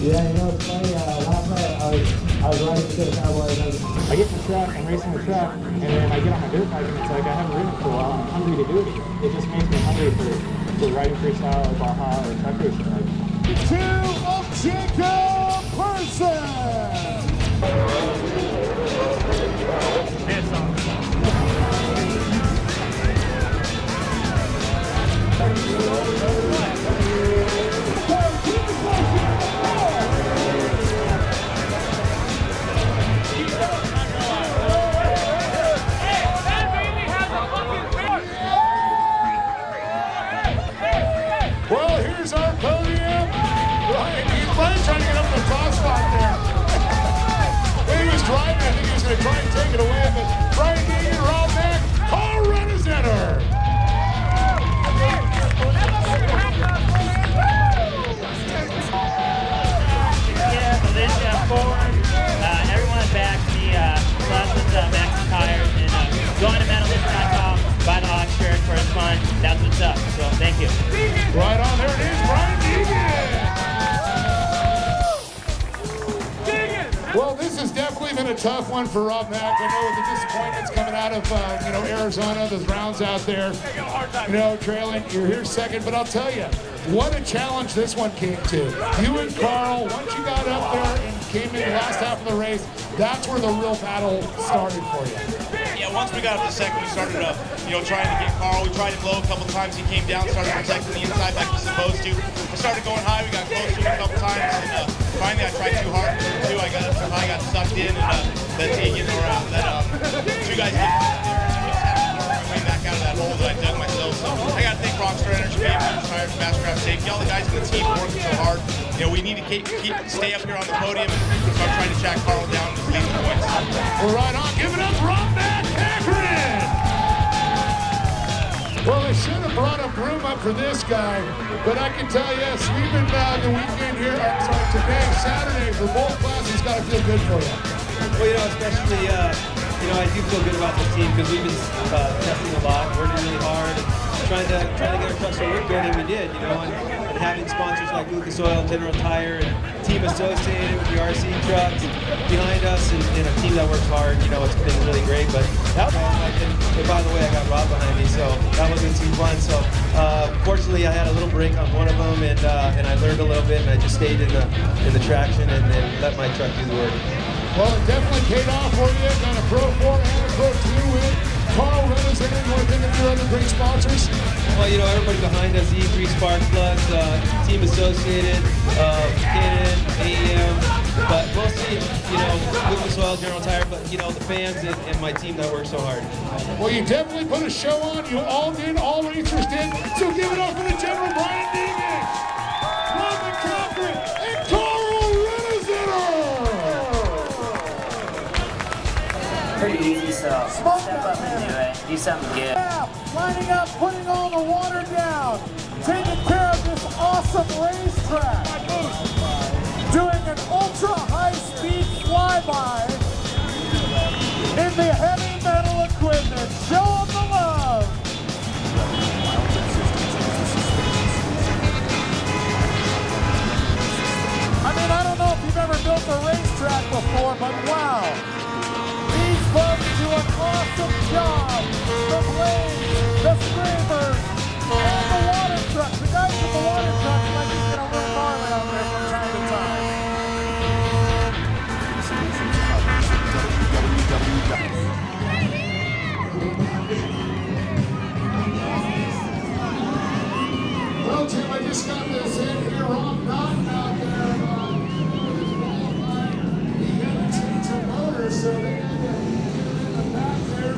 Yeah, you know, it's funny, last night I was riding with the Cowboys. I get in the truck, I'm racing the truck, and then I get on my dirt bike, and it's like I haven't ridden for a while, and I'm hungry to do it again. It just makes me hungry for riding freestyle or Baja or truck racing. Like. Two of Jacob Person! Well, here's our podium. Brian's trying to get up in the top spot there. When he was driving, I think he was going to try and take it away, but Brian Deegan, Rob Mack, Carl Rennesetter. Yeah, Alicia forward. Everyone back the class with Max Tires and go on to medalist.com, buy the Hawk shirt for his fun. That's what's up. So thank you. Right on, there it is, Brian Deegan. Well, this has definitely been a tough one for Rob Mack. I know with the disappointments coming out of Arizona, those rounds out there, trailing. You're here second, but I'll tell you, what a challenge this one came to. You and Carl, once you got up there and came in the last half of the race, that's where the real battle started for you. Yeah, once we got up to second, we started trying to get Carl. We tried him low a couple times. He came down, started protecting the inside like he's supposed to. We started going high. We got close to him a couple times, and finally I tried too hard too. I got up too high, got sucked in, and two guys did my way back out of that hole that I dug myself. So I got to thank Rockstar Energy, Tires, Fastcraft Safety, all the guys in the team working so hard. We need to stay up here on the podium, and so I'm trying to track Carl down to lead the points. We're right on. Give it up, Rob Mack, Akron! Well, they should have brought a broom up for this guy, but I can tell you, sweeping the weekend here, today, Saturday, for both classes, got to feel good for you. Well, especially, I do feel good about this team because we've been testing a lot, working really hard, trying to get our trucks to work good, and we did, and having sponsors like Lucas Oil, General Tire, and team associated with the RC trucks behind us, and a team that works hard, it's been really great. But that was and by the way, I got Rob behind me, so that wasn't too fun. So fortunately, I had a little break on one of them, and I learned a little bit, and I just stayed in the traction and let my truck do the work. Well, it definitely paid off for you. Got a Pro 4 and a Pro 2 win. Carl Rennesetter, you want to think of your other great sponsors? Well, everybody behind us, E3 Spark Plugs, Team Associated, Canon, AEM, but mostly, Lucas Oil, General Tire, but, the fans and my team that works so hard. Well, you definitely put a show on. You all did, all racers did. So give it up for the General Brian Deegan, Rob McCaffrey, and Carl Rennesetter! Pretty easy, so step up and do it. Do something good. Lining up, putting all the water down, taking care of this awesome racetrack, doing an ultra high-speed flyby in the heavy metal equipment. Show them the love. I don't know if you've ever built a racetrack before, but wow. These folks do an awesome job. The blades, the screamers, and the water trucks. The guys with the water trucks like he's going to run gnarly out there from time to time. Well, Tim, I just got this in here. Rob Naughton out there. He had to change the motor, so they had to get in the back there.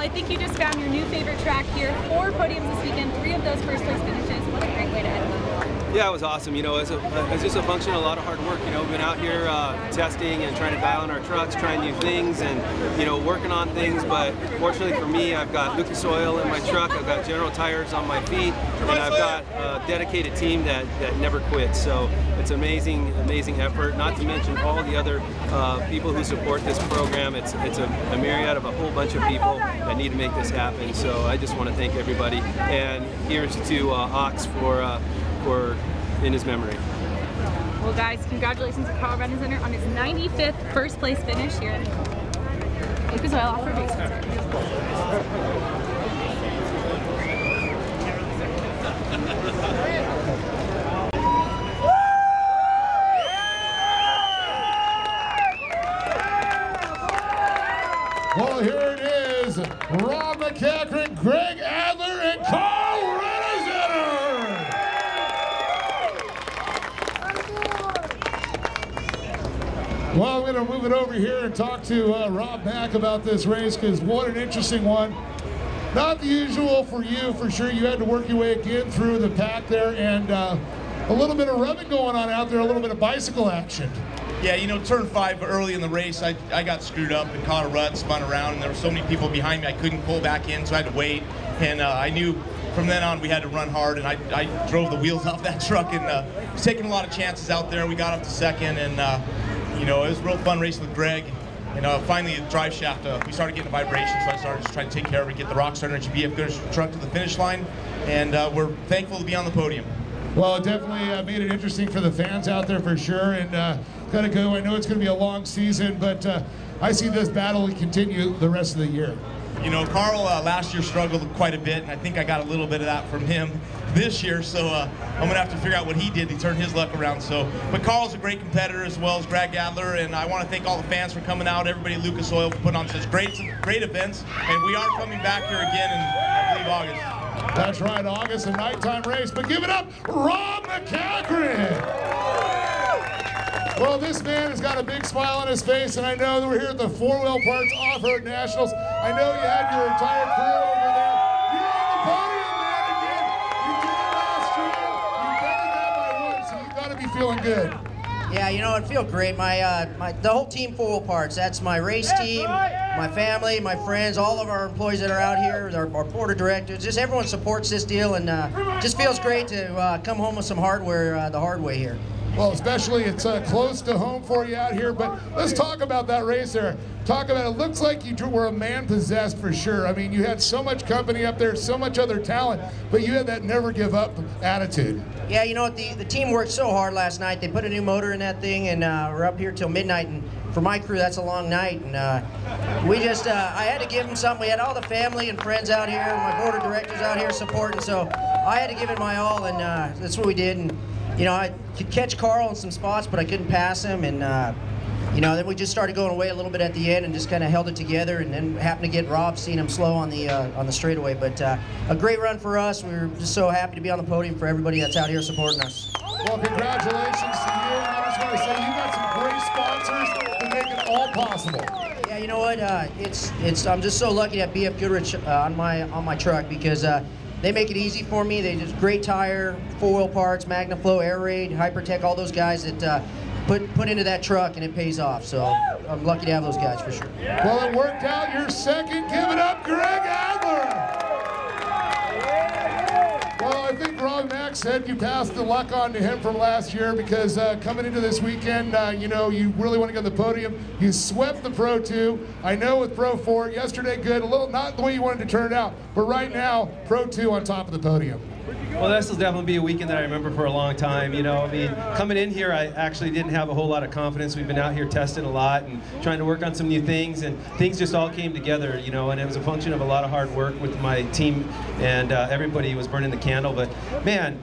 I think you just found your new favorite track here. 4 podiums this weekend, 3 of those first place finishes. What a great way to end it. Yeah, it was awesome. You know, it's just a function of a lot of hard work. You know, we've been out here testing and trying to dial in our trucks, trying new things, and you know, working on things. But fortunately for me, I've got Lucas Oil in my truck. I've got General Tires on my feet, and I've got a dedicated team that never quits. So it's amazing effort. Not to mention all the other people who support this program. It's a myriad of a whole bunch of people that need to make this happen. So I just want to thank everybody, and here's to Ox for in his memory. Well guys, congratulations to Carl Rennesener on his 95th first place finish here at Lucas Oil Off-Road Racing. Well, here it is, Rob McEachran, Greg Adler, and Carl Rennesener. Well, I'm going to move it over here and talk to Rob Mack about this race, because what an interesting one. Not the usual for you, for sure. You had to work your way again through the pack there, and a little bit of rubbing going on out there, a little bit of bicycle action. Yeah, you know, turn 5 early in the race, I got screwed up and caught a rut, spun around, and there were so many people behind me I couldn't pull back in, so I had to wait. And I knew from then on we had to run hard, and I drove the wheels off that truck and was taking a lot of chances out there. We got up to second, and you know, it was a real fun racing with Greg. And finally, the drive shaft, we started getting a vibration, so I started just trying to take care of it, get the Rockstar Energy BF truck to the finish line, and we're thankful to be on the podium. Well, it definitely made it interesting for the fans out there for sure, and gotta go. I know it's going to be a long season, but I see this battle continue the rest of the year. You know, Carl last year struggled quite a bit, and I think I got a little bit of that from him this year, so I'm going to have to figure out what he did to turn his luck around. So, but Carl's a great competitor as well as Greg Adler, and I want to thank all the fans for coming out, everybody at Lucas Oil for putting on such great events, and we are coming back here again in, I believe, August. That's right, August, a nighttime race, but give it up, Rob McEachran! Well, this man has got a big smile on his face, and I know that we're here at the 4Wheel Parts Off-Road Nationals. I know you had your entire crew over there. You're on the podium, man, again. You did it last year. You betted that by 1, so you got to be feeling good. Yeah, you know, I feel great. The whole team 4Wheel Parts, that's my race team, my family, my friends, all of our employees that are out here, our board of directors, just everyone supports this deal, and just feels great to come home with some hardware the hard way here. Well, especially it's close to home for you out here, but let's talk about that race there. Talk about it. Looks like you were a man possessed for sure. I mean, you had so much company up there, so much other talent, but you had that never give up attitude. Yeah, you know what, the team worked so hard last night. They put a new motor in that thing, and we're up here till midnight, and for my crew, that's a long night, and we just, I had to give them something. We had all the family and friends out here, my board of directors out here supporting, so I had to give it my all, and that's what we did. And you know, I could catch Carl in some spots, but I couldn't pass him, and you know, then we just started going away a little bit at the end and just kind of held it together, and then happened to get Rob, seeing him slow on the straightaway. But a great run for us. We were just so happy to be on the podium for everybody that's out here supporting us. Well, congratulations to you. I just want to say you got some great sponsors to make it all possible. Yeah, you know what? I'm just so lucky to have BF Goodrich on my truck, because they make it easy for me. They just great tire, 4Wheel Parts, MagnaFlow, Air Raid, Hypertech, all those guys that put into that truck, and it pays off. So I'm lucky to have those guys for sure. Well, it worked out. You're second. Give it up, Greg Adler. Well, I think Rob Mack said you passed the luck on to him from last year, because coming into this weekend, you know, you really want to get on the podium. You swept the Pro 2. I know with Pro 4, yesterday good, a little not the way you wanted to turn it out, but right now, Pro 2 on top of the podium. Well, this will definitely be a weekend that I remember for a long time. You know, I mean, coming in here, I actually didn't have a whole lot of confidence. We've been out here testing a lot and trying to work on some new things, and things just all came together, you know, and it was a function of a lot of hard work with my team, and everybody was burning the candle. But, man,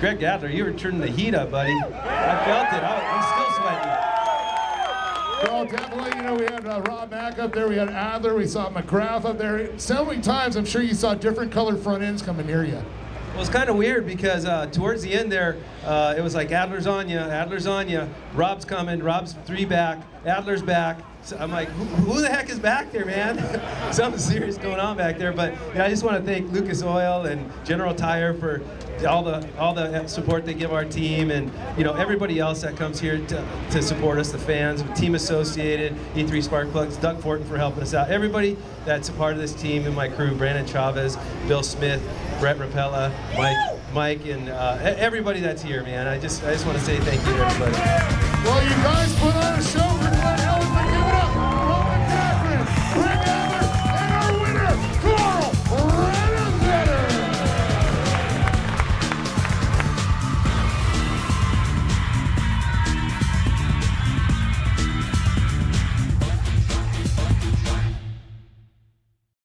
Greg Adler, you were turning the heat up, buddy. I felt it. I'm still sweating. Well, definitely, you know, we had Rob Mack up there, we had Adler, we saw McGrath up there. So many times, I'm sure you saw different colored front ends coming near you. Well, it's kind of weird, because towards the end there, it was like Adler's on you, Rob's coming, Rob's 3 back, Adler's back. So I'm like, who the heck is back there, man? Something serious going on back there. But yeah, I just want to thank Lucas Oil and General Tire for all the support they give our team, and everybody else that comes here to support us, the fans, Team Associated, E3 Spark Plugs, Doug Fortin for helping us out. Everybody that's a part of this team and my crew, Brandon Chavez, Bill Smith, Brett Rapella, Mike, and everybody that's here, man. I just want to say thank you to everybody. Well, you guys